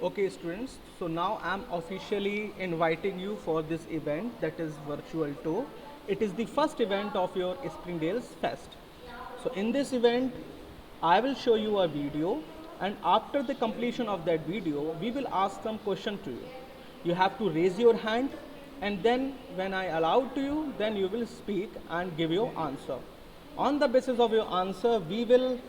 Okay, students, so now I'm officially inviting you for this event that is virtual tour. It is the first event of your Springdale's Fest. So, in this event, I will show you a video, and after the completion of that video, we will ask some question to you. You have to raise your hand, and then when I allow to you, then you will speak and give your answer. On the basis of your answer, we will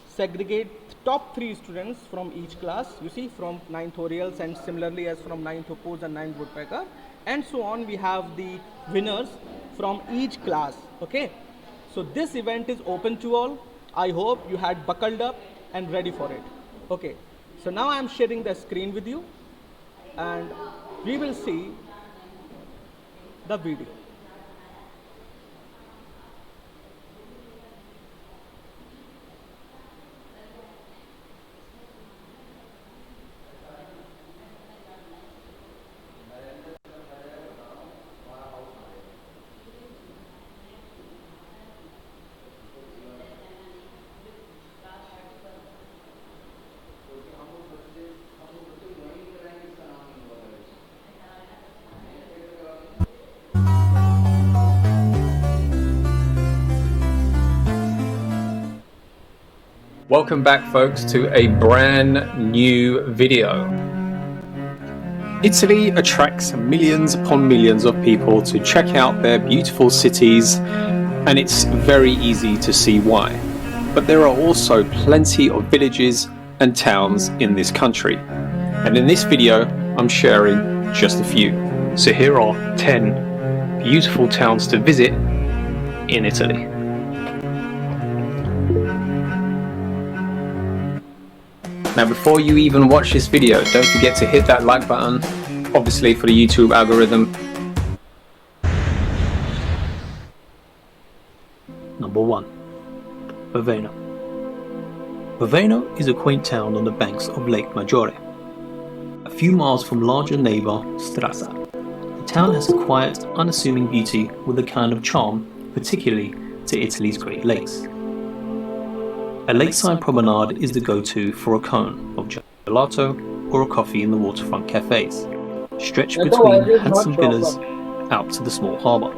segregate top 3 students from each class, you see, from 9th Orioles and similarly as from 9th Oppose and 9th Woodpecker, and so on. We have the winners from each class. Okay, so this event is open to all. I hope you had buckled up and ready for it. Okay, so now I am sharing the screen with you and we will see the video. Welcome back, folks, to a brand new video. Italy attracts millions upon millions of people to check out their beautiful cities, and it's very easy to see why. But there are also plenty of villages and towns in this country. And in this video, I'm sharing just a few. So here are 10 beautiful towns to visit in Italy. Now, before you even watch this video, don't forget to hit that like button, obviously for the YouTube algorithm. Number 1. Boveno. Boveno is a quaint town on the banks of Lake Maggiore, a few miles from larger neighbour Strasa. The town has a quiet, unassuming beauty with a kind of charm, particularly to Italy's Great Lakes. A lakeside promenade is the go-to for a cone of gelato or a coffee in the waterfront cafes, stretched between handsome villas out to the small harbour.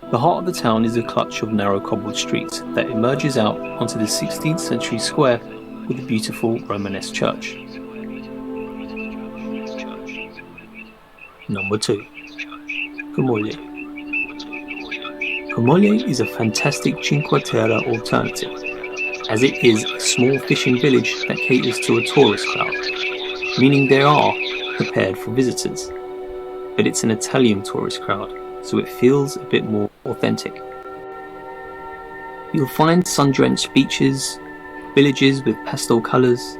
The heart of the town is a clutch of narrow cobbled streets that emerges out onto the 16th century square with a beautiful Romanesque church. Number 2. Camoglie. Camoglie is a fantastic Cinque Terre alternative, as it is a small fishing village that caters to a tourist crowd, meaning they are prepared for visitors. But it's an Italian tourist crowd, so it feels a bit more authentic. You'll find sun-drenched beaches, villages with pastel colours,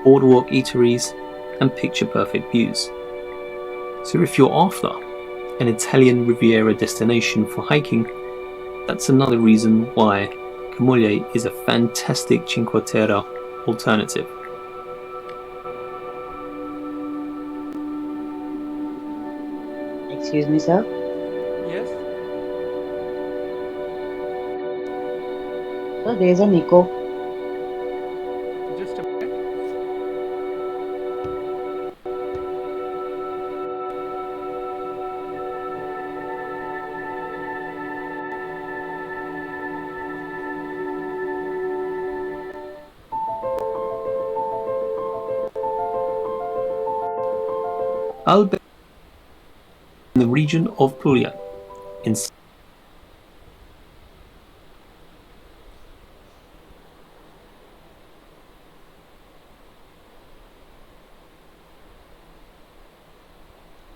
boardwalk eateries, and picture-perfect views. So if you're after an Italian Riviera destination for hiking, that's another reason why Camoglie is a fantastic Cinque Terre alternative. Excuse me, sir. Yes. Sir, there is an echo. Just a minute. Alba in the region of Puglia, in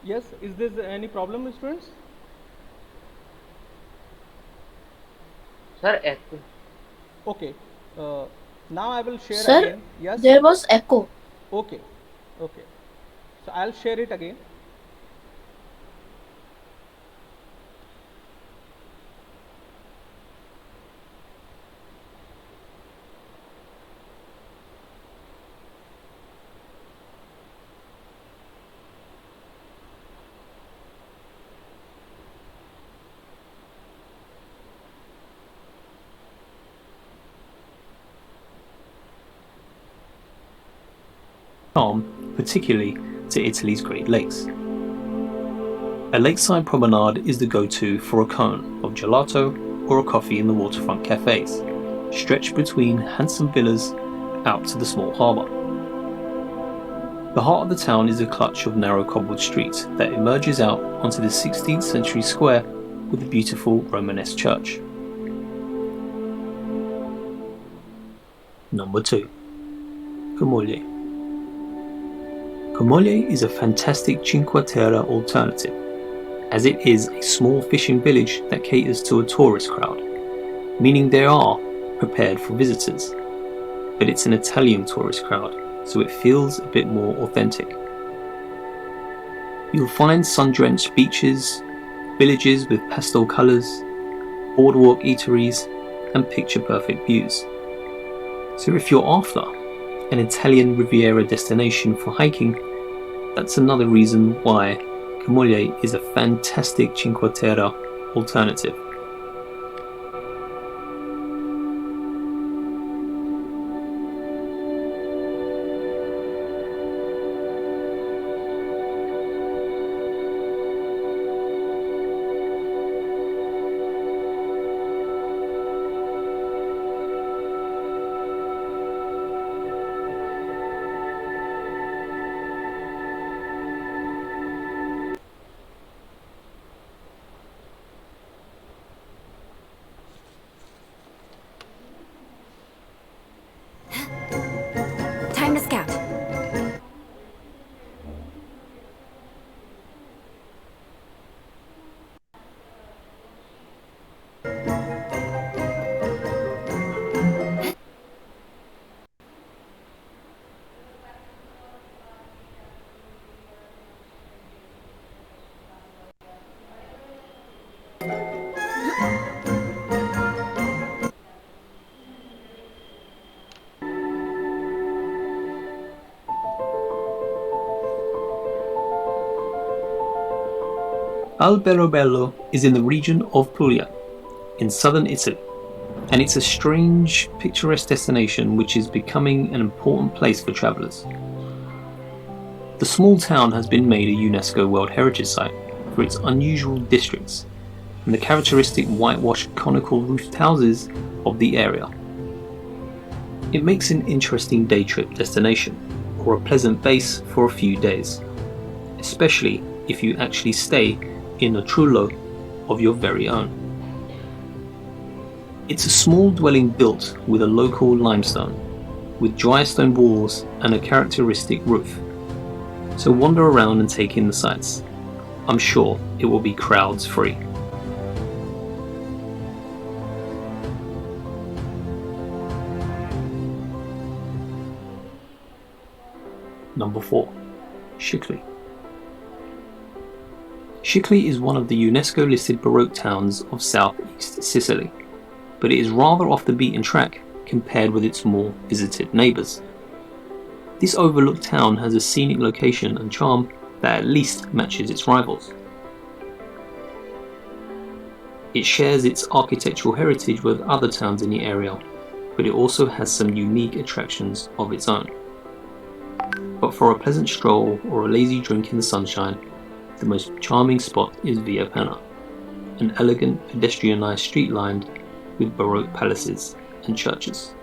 Yes, is there any problem, students? Sir, echo. Okay, now I will share Sir, again. Yes. there was echo. Okay, okay. So I'll share it again. charm, particularly to Italy's Great Lakes. A lakeside promenade is the go-to for a cone of gelato or a coffee in the waterfront cafes, stretched between handsome villas out to the small harbour. The heart of the town is a clutch of narrow cobbled streets that emerges out onto the 16th century square with a beautiful Romanesque church. Number 2. Camoglie. Camoglie is a fantastic Cinque Terre alternative, as it is a small fishing village that caters to a tourist crowd, meaning they are prepared for visitors, but it's an Italian tourist crowd, so it feels a bit more authentic. You'll find sun-drenched beaches, villages with pastel colours, boardwalk eateries, and picture-perfect views. So if you're after an Italian Riviera destination for hiking, that's another reason why Camoglie is a fantastic Cinque Terre alternative. Time to scout. Alberobello is in the region of Puglia, in southern Italy, and it's a strange, picturesque destination which is becoming an important place for travellers. The small town has been made a UNESCO World Heritage Site for its unusual districts and the characteristic whitewashed conical roofed houses of the area. It makes an interesting day trip destination, or a pleasant base for a few days, especially if you actually stay in a trullo of your very own. It's a small dwelling built with a local limestone, with dry stone walls and a characteristic roof. So wander around and take in the sights. I'm sure it will be crowds free. Number 4. Scicli. Scicli is one of the UNESCO listed Baroque towns of southeast Sicily, but it is rather off the beaten track compared with its more visited neighbours. This overlooked town has a scenic location and charm that at least matches its rivals. It shares its architectural heritage with other towns in the area, but it also has some unique attractions of its own. But for a pleasant stroll or a lazy drink in the sunshine, the most charming spot is Via Penna, an elegant pedestrianised street lined with Baroque palaces and churches.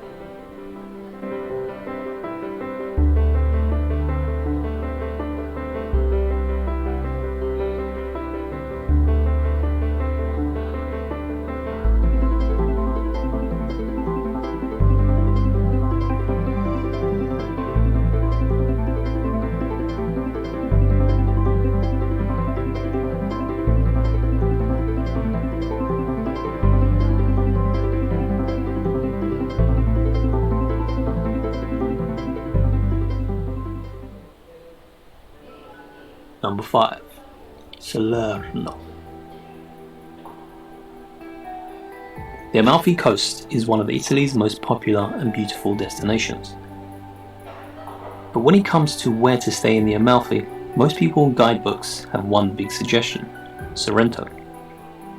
Number 5. Salerno. The Amalfi Coast is one of Italy's most popular and beautiful destinations. But when it comes to where to stay in the Amalfi, most people in guidebooks have one big suggestion: Sorrento.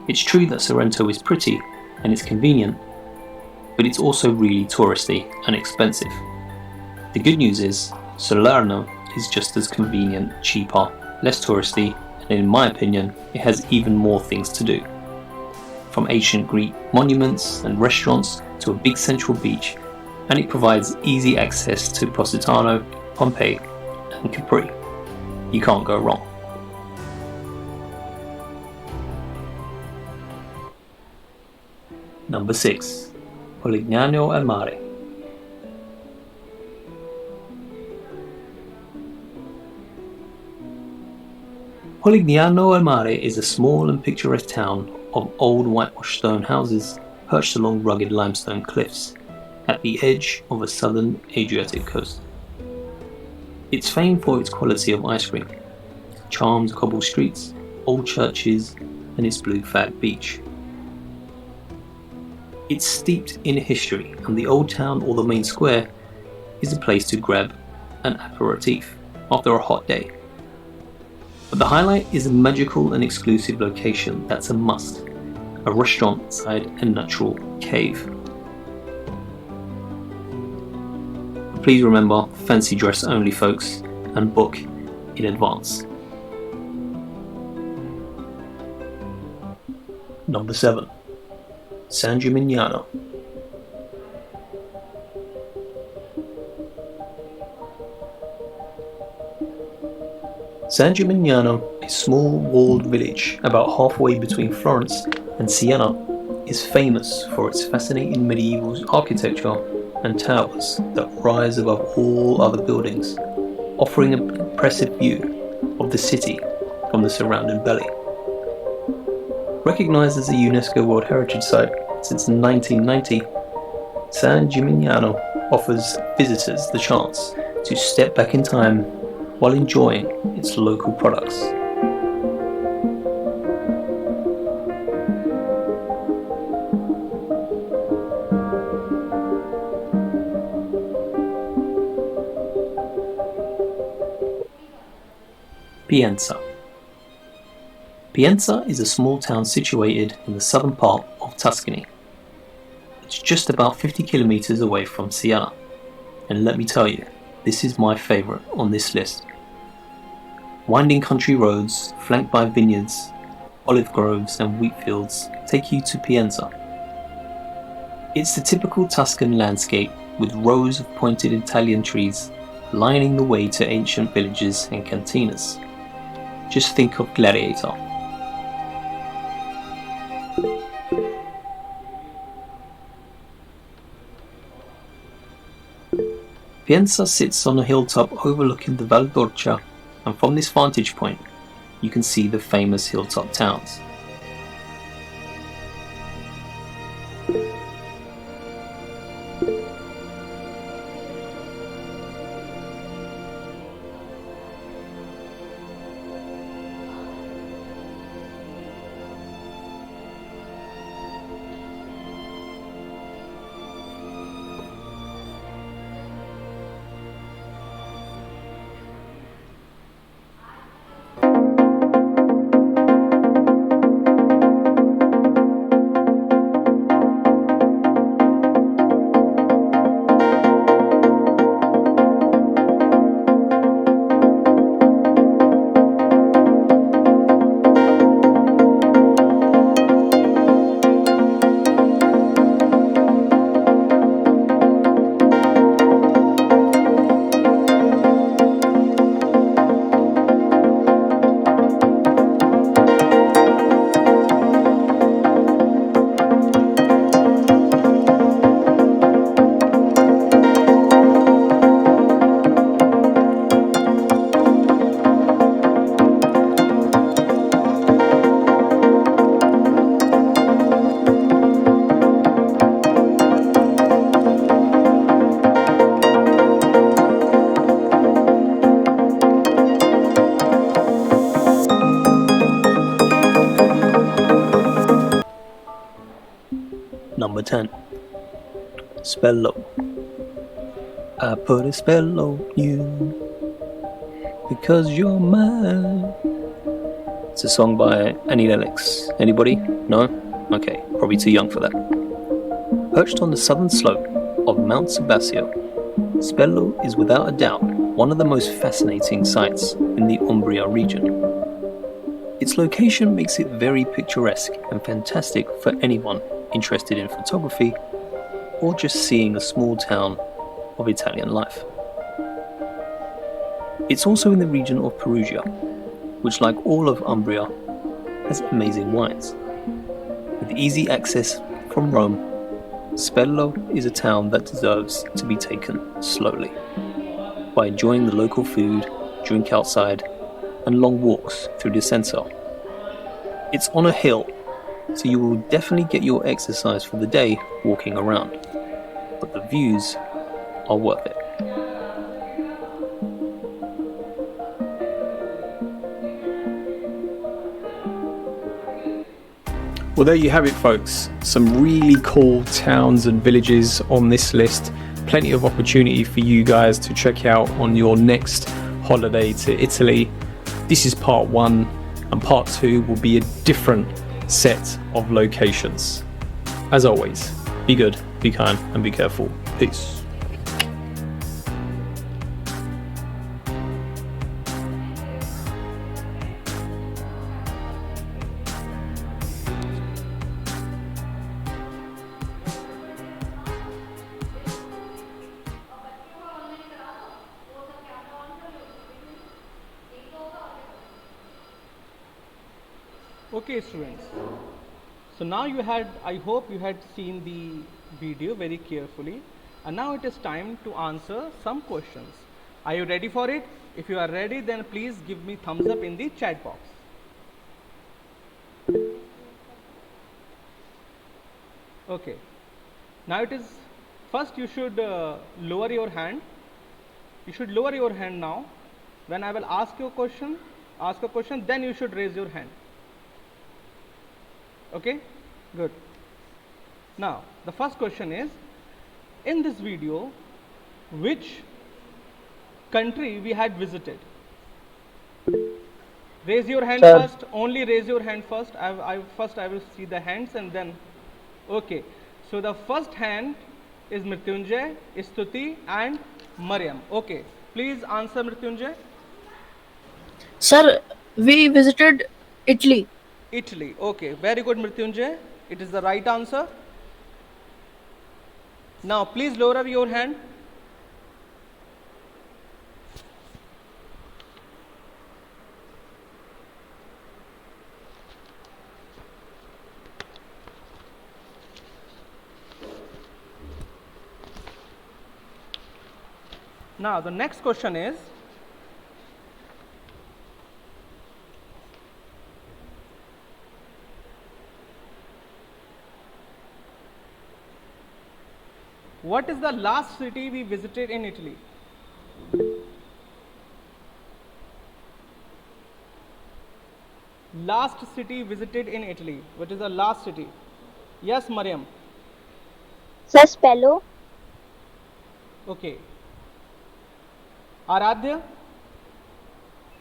It's true that Sorrento is pretty and it's convenient, but it's also really touristy and expensive. The good news is, Salerno is just as convenient, cheaper, less touristy, and in my opinion, it has even more things to do. From ancient Greek monuments and restaurants to a big central beach, and it provides easy access to Positano, Pompeii, and Capri. You can't go wrong. Number 6. Polignano al Mare. Polignano al Mare is a small and picturesque town of old whitewashed stone houses perched along rugged limestone cliffs at the edge of a southern Adriatic coast. It's famed for its quality of ice cream, charmed cobbled streets, old churches, and its blue flag beach. It's steeped in history, and the old town or the main square is a place to grab an aperitif after a hot day. But the highlight is a magical and exclusive location that's a must, a restaurant inside a natural cave. Please remember, fancy dress only folks, and book in advance. Number 7. San Gimignano. San Gimignano, a small walled village about halfway between Florence and Siena, is famous for its fascinating medieval architecture and towers that rise above all other buildings, offering an impressive view of the city from the surrounding valley. Recognized as a UNESCO World Heritage Site since 1990, San Gimignano offers visitors the chance to step back in time while enjoying its local products. Pienza. Pienza is a small town situated in the southern part of Tuscany. It's just about 50 kilometers away from Siena, and let me tell you, this is my favorite on this list. Winding country roads, flanked by vineyards, olive groves and wheat fields, take you to Pienza. It's the typical Tuscan landscape with rows of pointed Italian trees lining the way to ancient villages and cantinas. Just think of Gladiator. Pienza sits on a hilltop overlooking the Val d'Orcia, and from this vantage point, you can see the famous hilltop towns. Number 10. Spello. I put a spell on you because you're mine. It's a song by Annie Lennox. Anybody? No? Okay, probably too young for that. Perched on the southern slope of Mount Sebastian, Spello is without a doubt one of the most fascinating sites in the Umbria region. Its location makes it very picturesque and fantastic for anyone interested in photography or just seeing a small town of Italian life. It's also in the region of Perugia, which, like all of Umbria, has amazing wines. With easy access from Rome, Spello is a town that deserves to be taken slowly, by enjoying the local food, drink outside, and long walks through the centre. It's on a hill, so you will definitely get your exercise for the day walking around, but the views are worth it. Well, there you have it, folks. Some really cool towns and villages on this list. Plenty of opportunity for you guys to check out on your next holiday to Italy. This is part 1, and part 2 will be a different set of locations. As always, be good, be kind, and be careful. Peace. Okay, students. So now I hope you had seen the video very carefully, and now it is time to answer some questions. Are you ready for it? If you are ready, then please give me thumbs up in the chat box. Okay. Now it is, first you should lower your hand. You should lower your hand now. When I will ask a question, then you should raise your hand. Okay, good. Now the first question is, in this video, which country we had visited? Raise your hand Sir. first, only raise your hand first. First I will see the hands and then, okay. So the first hand is Mrityunjay, Stuti and Mariam. Okay, please answer Mrityunjay. Sir, we visited Italy. Italy. Okay, very good Mrityunjay. It is the right answer. Now please lower your hand. Now the next question is, what is the last city we visited in Italy? Last city visited in Italy. What is the last city? Yes, Mariam. Sir, Spello. Okay. Aradhya?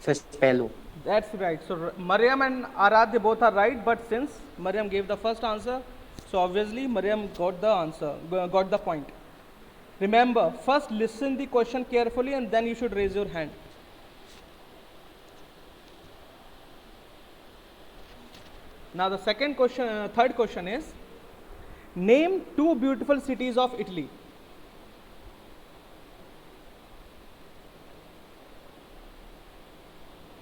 Spello. That's right. So Mariam and Aradhya both are right, but since Mariam gave the first answer, so obviously Mariam got the answer, got the point. Remember, first listen the question carefully and then you should raise your hand. Now the third question is, name 2 beautiful cities of Italy.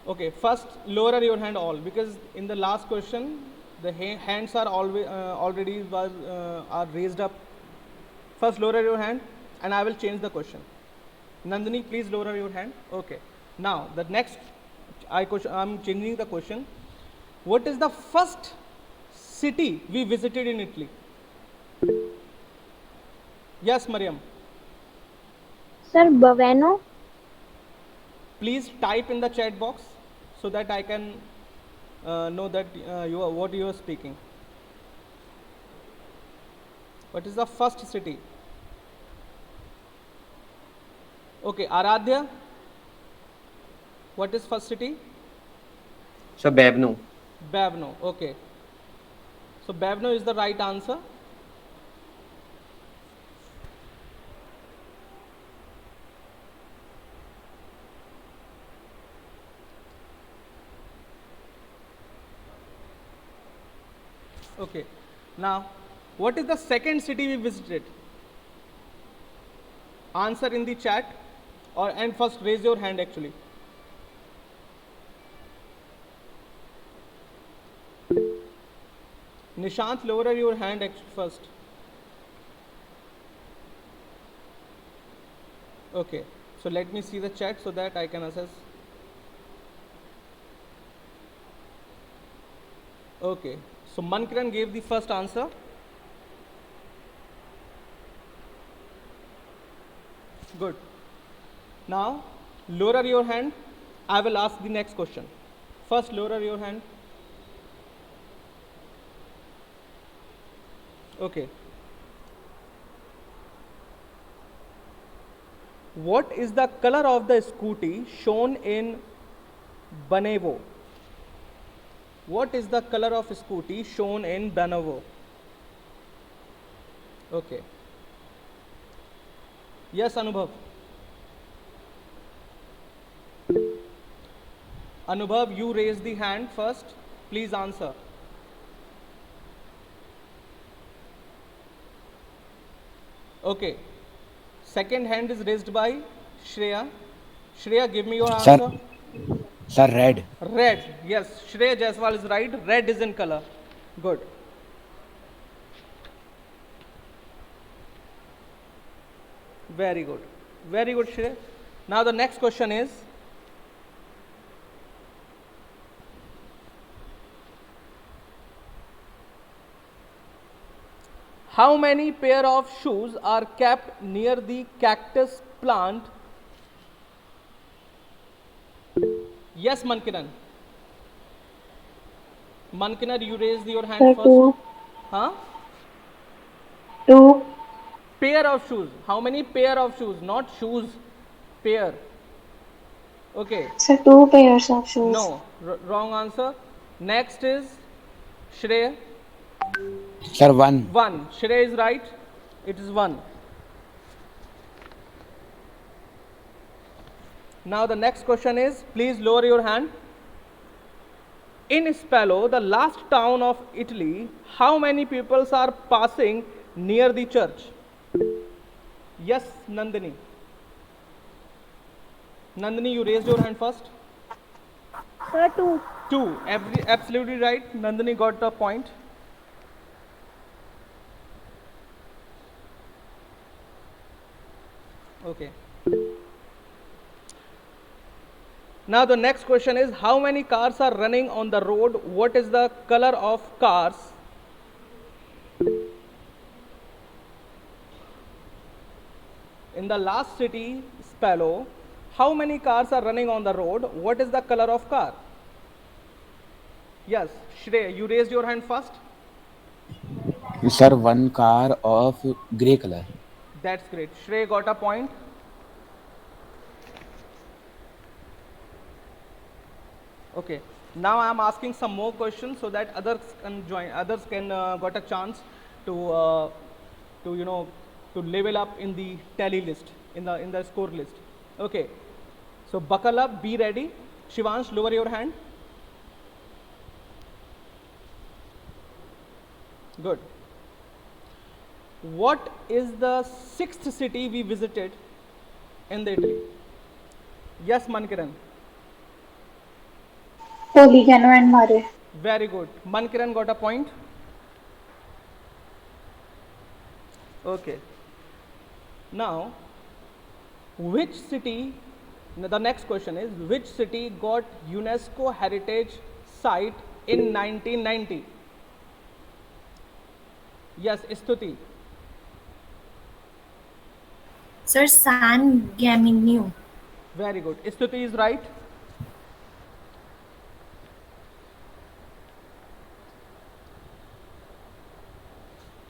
Okay, first lower your hand all, because in the last question the hands are already are raised up. First lower your hand and I will change the question. Nandini, please lower your hand. Okay. Now the next I'm changing the question. What is the first city we visited in Italy? Yes, Mariam. Sir, Baveno. Please type in the chat box so that I can know that what you are speaking. What is the first city? Okay, Aradhya. What is first city? So Bevno. Bavno. Okay. So Bavno is the right answer. Okay. Now, what is the second city we visited? Answer in the chat, and first raise your hand actually. Nishant, lower your hand first. Okay, so let me see the chat so that I can assess. Okay, so Mankiran gave the first answer. Good. Now, lower your hand. I will ask the next question. First, lower your hand. Okay. What is the color of the scooty shown in Ben-Hur? What is the color of scooty shown in Ben-Hur? Okay. Yes, Anubhav. Anubhav, you raise the hand first. Please answer. Okay. Second hand is raised by Shreya. Shreya, give me your answer. Sir, red. Red. Yes, Shreya Jaiswal is right. Red is in color. Good. Very good. Very good, Shreya. Now the next question is, how many pair of shoes are kept near the cactus plant? Yes, Mankiran. Mankiran, you raised your hand Sir, first. two. Huh? Two. Pair of shoes. How many pair of shoes? Not shoes. Pair. Okay. Sir, two pairs of shoes. No. Wrong answer. Next is Shreya. Sir, one. One. Shreya is right. It is one. Now the next question is, please lower your hand. In Spallo, the last town of Italy, how many people are passing near the church? Yes, Nandini. Nandini, you raised your hand first. Sir, two. Two. Absolutely right. Nandini got the point. Okay. Now the next question is, how many cars are running on the road? What is the color of cars? In the last city, Spallo, how many cars are running on the road? What is the color of car? Yes, Shrey, you raised your hand first. Sir, one car of grey color. That's great. Shrey got a point. Okay. Now I am asking some more questions so that others can join. Others can got a chance to to level up in the tally list, in the score list. Okay. So buckle up. Be ready. Shivansh, lower your hand. Good. What is the sixth city we visited in the Italy? Yes, Mankiran. Poligano and Mare. Very good. Mankiran got a point. Okay. Now, which city, the next question is, which city got UNESCO Heritage Site in 1990? Yes, Stuti. Sir, San Gamineau. Very good. Stuti is right.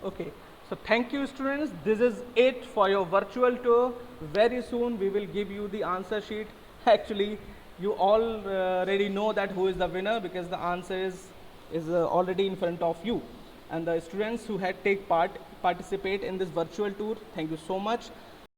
Okay. So thank you, students. This is it for your virtual tour. Very soon we will give you the answer sheet. Actually, you all already know that who is the winner, because the answer is already in front of you. And the students who had participate in this virtual tour, thank you so much.